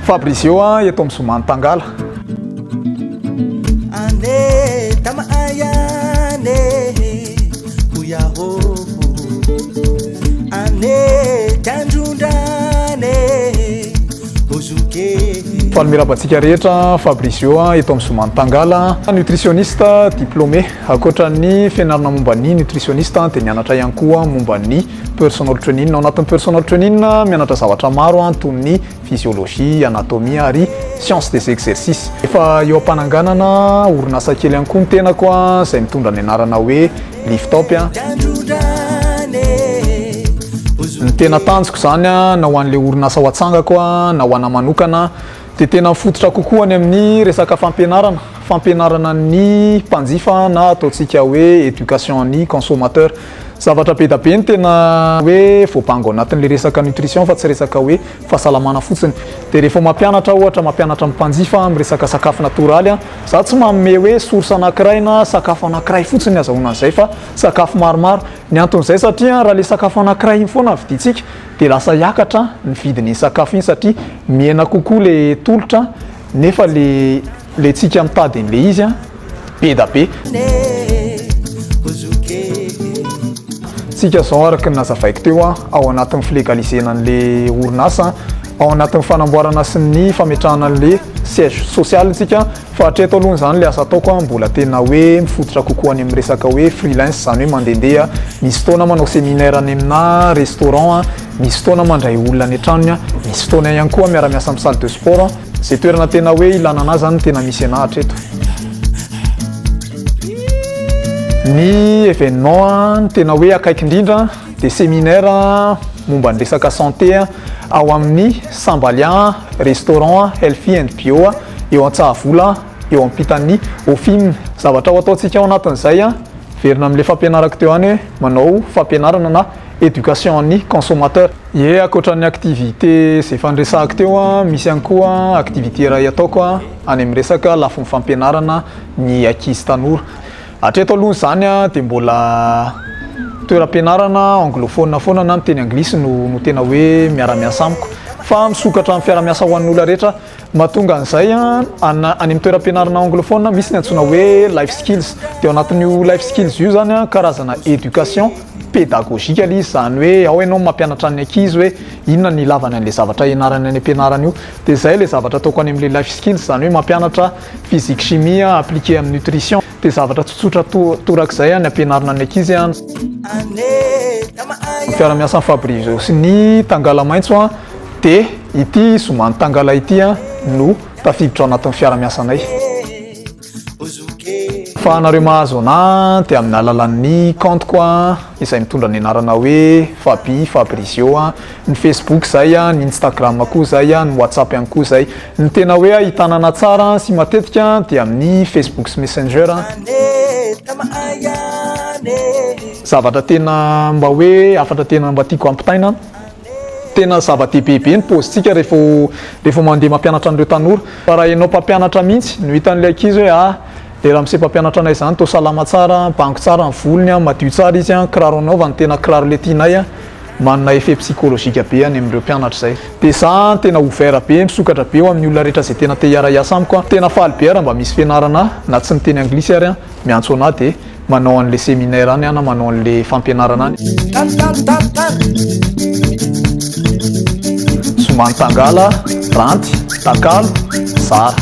Fabrizio eto amin'ny Somany Tangala. Ane tama ayane kuyaho ane tanjundane ozuke. Falmirabantsika rehetra Fabrizio eto amin'ny Somany Tangala, nutritionniste diplômé. Akoatra ny fianarana momba ny nutritionniste dia mianatra ihany koa momba ny personal training. Ao anatin'ny personal training mianatra zavatra maro toy ny physiologie, anatomie ary science des exercices. Efa eo am-pananganana orinasa kely ihany koa ny tenako izay mitondra ny anarana hoe Liftop. Ny tena tanjoko zany na ho an'ilay orinasa ho atsangako na ho ana manokana dia tena mifototra kokoa ny amin'ny resaka fampianarana ny mpanjifa na ataontsika hoe éducation ny consommateur. Zavatra be da be ny tena hoe voabango anatin'le resaka nutrition fa tsy resaka hoe fahasalamana fotsiny. Dia rehefa mampianatra ohatra mampianatra amin'ny mpanjifa amin'ny resaka sakafo natoraly za tsy manome hoe source anankiray na sakafo anankiray fotsiny azahoana an'izay fa sakafo maromaro. Ny anton'izay satria raha le sakafo anankiray iny foana vidintsika dia lasa hiakatra ny vidin'ny sakafo iny satria miena kokoa le tolotra nefa le tsika mitady an'le izy be da be. Sika zao araka ny nazavaiko teo ao anatin'ny filegalisena an'le orinasa, ao anatin'ny fanamboarana sy ny fametrahana an'le siège social tsika fa hatreto aloha zany le asa ataoko mbola tena hoe mifototra kokoa any amin'ny resaka hoe freelance, zany hoe mandehandeha. Misy fotoana manao séminaire any amina restaurant, misy fotoana mandray olona any an-tranony, misy fotoana ihany koa miara-miasa amin'ny salle de sport. Zay toerana tena hoe ilana anazy zany tena misy anahy hatreto. Ny événement tena hoe akaiky indrindra dia séminaire momba ny resaka santé ao amin'ny Sambalia restaurant Healthy and Bio eo Antsahavola eo am-pitan'ny Ofim. Zavatra ho ataontsika ao anatin'izay verina amin'ilay fampianarako teo any manao fampianarana na éducation ny consommateur. Akoatra ny activité izay fandresahako teo misy ihany koa activité iray ataoko any amin'ny resaka lafiny fampianarana ny ankizy tanora. Hatreto aloha zany dia mbola toeram-pianarana anglophone foana na miteny anglisy no tena hoe miara-miasa amiko fa misokatra amin'ny fiara-miasa ho an'olona rehetra. Mahatonga an'izay any amin'ny toeram-pianarana anglophone misy ny antsoina hoe life skills. Dia ao anatin'io life skills io zany karazana éducation pédagogique izy, zany hoe ao ianao mampianatra ny ankizy hoe inona ny ilavana an'ilay zavatra ianarana any am-pianarana io. Dia zay le zavatra ataoko any amin'ilay life skills, zany hoe mampianatra physique chimie appliqué amin'ny nutrition. Dia zavatra tsotsotra torak'izay ny ampianarana ny ankizy fiara-miasa ny Fabrizio sy ny Tangala Maitso dia ity Somany Tangala ity no tafiditra ao anatin'ny fiara-miasanay. Fa anareo mahazo ana dia amin'ny alalan'ny compte izay mitondra ny anarana hoe Fabrizio, ny Facebook zay, ny Instagram koa zay, ny WhatsApp ihany koa zay. Ny tena hoe ahitanana tsara sy matetika dia amin'ny Facebook sy Messenger. Zavatra tena mba hoe afatra tena mba tiako ampitaina, tena zava-dehibe ny paozintsika rehefa mandeha mampianatra an'ireo tanora. Fa raha ianao mpampianatra mihitsy no hitan'ilay ankizy hoe le raha misy mpampianatra anay zany to salama tsara, bango tsara ny volony, madio tsara izy, kiraro anaovany tena kiraro le tianay, manana effet psychologique be any amin'ireo mpianatra zay. Dia za tena ouvert be, misokatra be amin'ny olona rehetra zay tena te hiara-iasa amiko. Tena faly be raha mba misy fianarana na tsy miteny anglisy ary miantso anahy dia manao an'le séminaire any na manao an'le fampianarana any. Somany Tangala, Ranty, Takalo, Zara.